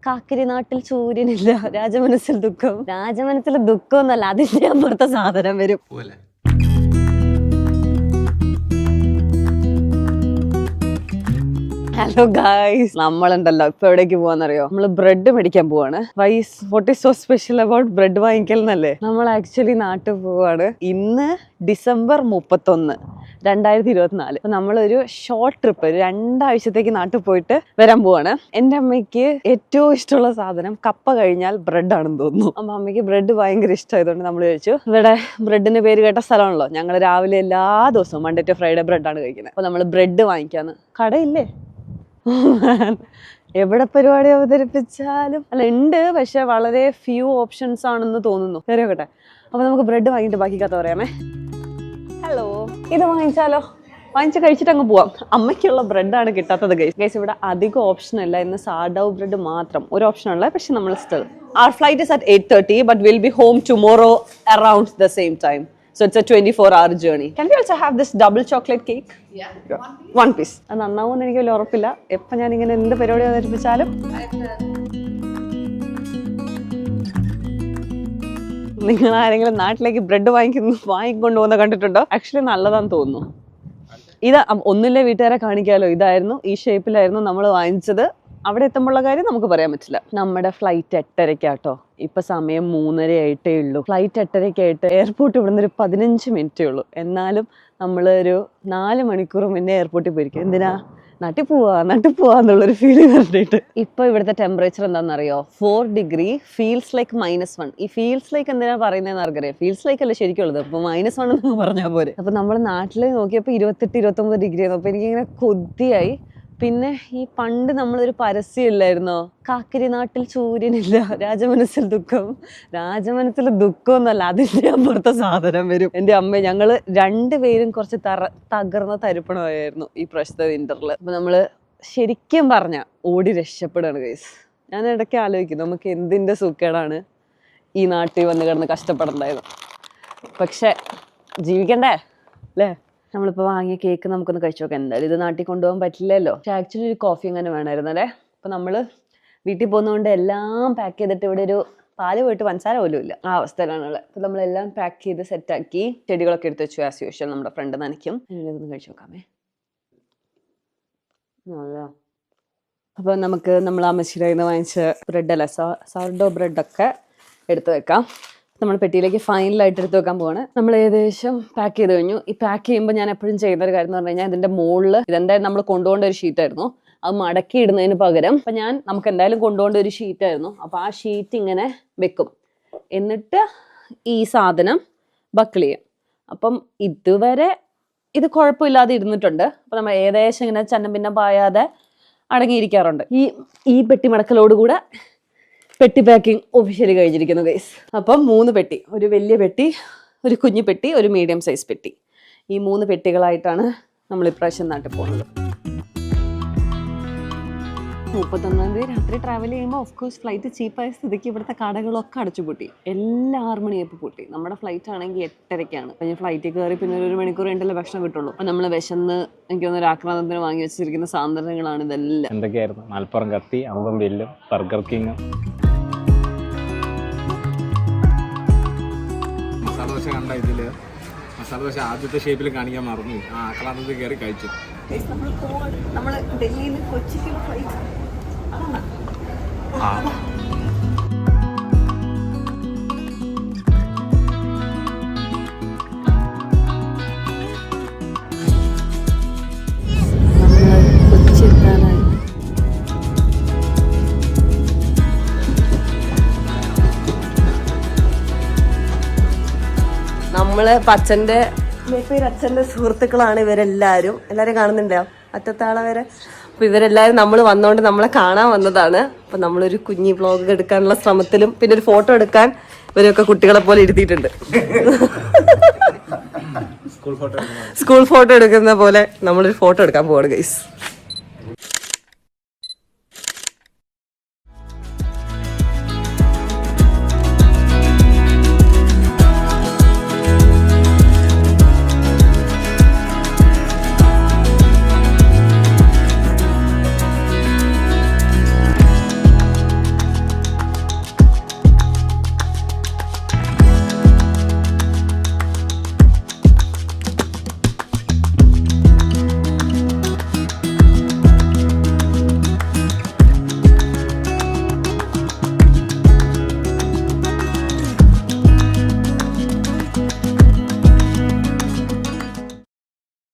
കാക്കിരി നാട്ടിൽ സൂര്യനില്ല, രാജമനസ്സിൽ ദുഃഖം. രാജമനസ്സിൽ ദുഃഖം എന്നല്ല, അതിന്റെ അപ്പുറത്തെ സാധനം വരും. ഹലോ ഗായ്സ്, നമ്മളുണ്ടല്ലോ ഇപ്പൊ എവിടേക്ക് പോവാന്നറിയോ? നമ്മള് ബ്രെഡ് മേടിക്കാൻ പോവാണ്. What is so special about bread വാങ്ങിക്കൽ എന്നല്ലേ? നമ്മൾ ആക്ച്വലി നാട്ടിൽ പോവാണ്. ഇന്ന് ഡിസംബർ 31, 2024. അപ്പൊ നമ്മളൊരു ഷോർട്ട് ട്രിപ്പ്, 2 ആഴ്ചത്തേക്ക് നാട്ടിൽ പോയിട്ട് വരാൻ പോവാണ്. എന്റെ അമ്മയ്ക്ക് ഏറ്റവും ഇഷ്ടമുള്ള സാധനം കപ്പ കഴിഞ്ഞാൽ ബ്രെഡ് ആണെന്ന് തോന്നുന്നു. അപ്പൊ അമ്മയ്ക്ക് ബ്രെഡ് ഭയങ്കര ഇഷ്ടമായതുകൊണ്ട് നമ്മൾ ചോദിച്ചു. ഇവിടെ ബ്രെഡിന് പേര് കേട്ട സ്ഥലമാണല്ലോ. ഞങ്ങൾ രാവിലെ എല്ലാ ദിവസവും മൺഡേ ടു ഫ്രൈഡേ ബ്രെഡാണ് കഴിക്കുന്നത്. അപ്പൊ നമ്മൾ ബ്രെഡ് വാങ്ങിക്കാന്ന്. കടയില്ലേ? എവിടെ പരിപാടി അവതരിപ്പിച്ചാലും അല്ല ഉണ്ട്, പക്ഷെ വളരെ ഫ്യൂ ഓപ്ഷൻസ് ആണെന്ന് തോന്നുന്നു. കയറിയോട്ടെ. അപ്പൊ നമുക്ക് ബ്രെഡ് വാങ്ങിയിട്ട് ബാക്കി കഥ പറയാമേ. ഹലോ, ഇത് വാങ്ങിച്ചാലോ? വാങ്ങിച്ച് കഴിച്ചിട്ട് അങ്ങ് പോവാം. അമ്മയ്ക്കുള്ള ബ്രെഡാണ് കിട്ടാത്തത് ഗൈസ്. ഇവിടെ അധികം ഓപ്ഷൻ അല്ല, ഇന്ന് സാഡൌ ബ്രെഡ് മാത്രം ഒരു ഓപ്ഷൻ ഉള്ളത്. പക്ഷെ നമ്മൾ still our flight is at 8:30 but we'll be home tomorrow around the same time. So it's a 24-hour journey. Can we also have this double chocolate cake? Yeah. One piece. അത് നന്നാവുമെന്ന് എനിക്ക് വലിയ ഉറപ്പില്ല. എപ്പോൾ ഞാൻ ഇങ്ങനെ എന്ത് പരിപാടി അവതരിപ്പിച്ചാലും നിങ്ങൾ ആരെങ്കിലും നാട്ടിലേക്ക് ബ്രെഡ് വാങ്ങിക്കൊണ്ട് പോകുന്ന കണ്ടിട്ടുണ്ടോ? ആക്ച്വലി നല്ലതാന്ന് തോന്നുന്നു. ഇത് ഒന്നില്ലേ വീട്ടുകാരെ കാണിക്കാലോ. ഇതായിരുന്നു, ഈ ഷേപ്പിലായിരുന്നു നമ്മൾ വാങ്ങിച്ചത്. അവിടെ എത്തുമ്പോഴുള്ള കാര്യം നമുക്ക് പറയാൻ പറ്റില്ല. നമ്മുടെ ഫ്ലൈറ്റ് 8:30 ഇപ്പൊ സമയം 3:30 ആയിട്ടേ ഉള്ളൂ. ഫ്ലൈറ്റ് 8:30 എയർപോർട്ട് ഇവിടുന്ന് ഒരു 15 മിനിറ്റേ ഉള്ളൂ. എന്നാലും നമ്മളൊരു 4 മണിക്കൂർ മുന്നേ എയർപോർട്ടിൽ പോയിരിക്കും. എന്തിനാ? നാട്ടിൽ പോവാന്നുള്ളൊരു ഫീലിംഗ് കണ്ടിട്ട്. ഇപ്പൊ ഇവിടുത്തെ ടെമ്പറേച്ചർ എന്താണെന്നറിയോ? 4 ഡിഗ്രി. Feels like -1. ഈ ഫീൽസ് ലൈക്ക് എന്തിനാ പറയുന്നതെന്ന് ആർക്കറിയാം? ഫീൽസ് ലൈക്ക് അല്ല ശരിക്കുള്ളത്. അപ്പൊ -1 എന്ന് പറഞ്ഞാൽ പോരെ. അപ്പൊ നമ്മൾ നാട്ടിൽ നോക്കിയപ്പോ 28-29 ഡിഗ്രി ആയിരുന്നു. അപ്പൊ എനിക്കിങ്ങനെ കൊതിയായി. പിന്നെ ഈ പണ്ട് നമ്മളൊരു പരസ്യം ഇല്ലായിരുന്നോ? കാക്കിരി നാട്ടിൽ സൂര്യനില്ല, രാജമനസ്സിൽ ദുഃഖം. രാജമനസ്സിൽ ദുഃഖം എന്നല്ല, അതിന്റെ അപ്പുറത്തെ സാധനം വരും. എന്റെ അമ്മ, ഞങ്ങള് 2 പേരും കുറച്ച് തകർന്ന തരിപ്പണമായിരുന്നു ഈ പ്രശ്ന വിന്ററിൽ. അപ്പൊ നമ്മള് ശരിക്കും പറഞ്ഞ ഓടി രക്ഷപ്പെടുകയാണ് ഗൈസ്. ഞാൻ ഇടയ്ക്ക് ആലോചിക്കും, നമുക്ക് എന്തിന്റെ സുഖേടാണ് ഈ നാട്ടിൽ വന്ന് കിടന്ന് കഷ്ടപ്പെടണ്ടായത്. പക്ഷെ ജീവിക്കണ്ടേ അല്ലേ? നമ്മളിപ്പോൾ വാങ്ങിയ കേക്ക് നമുക്കൊന്ന് കഴിച്ചു നോക്കാം. എന്തായാലും ഇത് നാട്ടിൽ കൊണ്ടുപോകാൻ പറ്റില്ലല്ലോ. പക്ഷെ ആക്ച്വലി ഒരു കോഫി അങ്ങനെ വേണമായിരുന്നു അല്ലേ? അപ്പം നമ്മൾ വീട്ടിൽ പോകുന്നതുകൊണ്ട് എല്ലാം പാക്ക് ചെയ്തിട്ട് ഇവിടെ ഒരു പാല് പോയിട്ട് പഞ്ചസാര പോലും ഇല്ല, ആ അവസ്ഥയിലാണുള്ളത്. അപ്പം നമ്മളെല്ലാം പാക്ക് ചെയ്ത് സെറ്റാക്കി ചെടികളൊക്കെ എടുത്ത് വെച്ചു. ആസ് യൂഷ്വൽ നമ്മുടെ ഫ്രണ്ട് നനയ്ക്കും. ഇതൊന്ന് കഴിച്ചു നോക്കാമേ. അപ്പോൾ നമുക്ക് നമ്മൾ ആ മെസ്സിയിൽ നിന്ന് വാങ്ങിച്ച ബ്രെഡല്ല, സോർഡോ ബ്രെഡൊക്കെ എടുത്ത് വെക്കാം. നമ്മൾ പെട്ടിയിലേക്ക് ഫൈനലായിട്ട് എടുത്ത് വെക്കാൻ പോവാണ്. നമ്മൾ ഏകദേശം പാക്ക് ചെയ്ത് കഴിഞ്ഞു. ഈ പാക്ക് ചെയ്യുമ്പോൾ ഞാൻ എപ്പോഴും ചെയ്യുന്ന ഒരു കാര്യം എന്ന് പറഞ്ഞു കഴിഞ്ഞാൽ, ഇതിന്റെ മുകളിൽ ഇതെന്തായാലും നമ്മൾ കൊണ്ടുപോകേണ്ട ഒരു ഷീറ്റായിരുന്നു. അത് മടക്കി ഇടുന്നതിന് പകരം നമുക്ക് എന്തായാലും കൊണ്ടുപോകേണ്ട ഒരു ഷീറ്റായിരുന്നു. അപ്പോൾ ആ ഷീറ്റ് ഇങ്ങനെ വെക്കും. എന്നിട്ട് ഈ സാധനം ബക്കിൾ ചെയ്യും. അപ്പം ഇതുവരെ ഇത് കുഴപ്പമില്ലാതെ ഇരുന്നിട്ടുണ്ട്. അപ്പം നമ്മൾ ഏകദേശം ഇങ്ങനെ ചന്നം പിന്നെ പായാതെ അടങ്ങിയിരിക്കാറുണ്ട്. ഈ പെട്ടി മടക്കലോടുകൂടെ പെട്ടി പാക്കിംഗ് ഒഫീഷ്യലി കഴിഞ്ഞിരിക്കുന്നു ഗൈസ്. അപ്പം 3 പെട്ടി, ഒരു വലിയ പെട്ടി, ഒരു കുഞ്ഞു പെട്ടി, ഒരു മീഡിയം സൈസ് പെട്ടി. ഈ 3 പെട്ടികളായിട്ടാണ് നമ്മൾ ഇപ്രാവശ്യം നാട്ടിൽ പോകുന്നത്. 31-ാം തീയതി രാത്രി ട്രാവൽ ചെയ്യുമ്പോൾ ഓഫ്കോഴ്സ് ഫ്ലൈറ്റ് ചീപ്പായ സ്ഥിതിക്ക് ഇവിടുത്തെ കടകളൊക്കെ അടച്ചുപൂട്ടി. എല്ലാം 6 മണിയായപ്പോൾ പൂട്ടി. നമ്മുടെ ഫ്ലൈറ്റ് ആണെങ്കിൽ 8:30. അപ്പം ഞാൻ ഫ്ലൈറ്റിൽ കയറി പിന്നെ 1 മണിക്കൂർ കഴിഞ്ഞിട്ടല്ലേ ഭക്ഷണം കിട്ടുള്ളൂ. അപ്പം നമ്മൾ വിശന്ന് എനിക്ക് തോന്നുന്നു ആക്രാന്തത്തിന് വാങ്ങി വെച്ചിരിക്കുന്ന സാധനങ്ങളാണ് ഇതെല്ലാം. എന്തൊക്കെയായിരുന്നു? മലപ്പുറം കത്തി, അമ്പം ബില്ലും, ബർഗർ കിങ്. മസാലദോശ കണ്ട ഇതില് മസാലദോശ ആദ്യത്തെ ഷേപ്പിൽ കാണിക്കാൻ മറന്നു. ആ ആക്രാന്തത്തിൽ കയറി കഴിച്ചു. നമ്മൾ ഡൽഹിയിൽ നിന്ന് കൊച്ചിക്കുള്ള ഫ്ലൈറ്റ് നമ്മള് അച്ഛന്റെ സുഹൃത്തുക്കളാണ് ഇവരെല്ലാരും. എല്ലാരും കാണുന്നുണ്ടോ അറ്റത്താളെ വരെ? അപ്പൊ ഇവരെല്ലാരും നമ്മൾ വന്നോണ്ട് നമ്മളെ കാണാൻ വന്നതാണ്. അപ്പൊ നമ്മളൊരു കുഞ്ഞി വ്ലോഗ് എടുക്കാനുള്ള ശ്രമത്തിലും പിന്നെ ഒരു ഫോട്ടോ എടുക്കാൻ ഇവരൊക്കെ കുട്ടികളെ പോലെ ഇരുത്തിയിട്ടുണ്ട്. സ്കൂൾ ഫോട്ടോ എടുക്കുന്ന പോലെ നമ്മളൊരു ഫോട്ടോ എടുക്കാൻ പോവാണ് ഗൈസ്.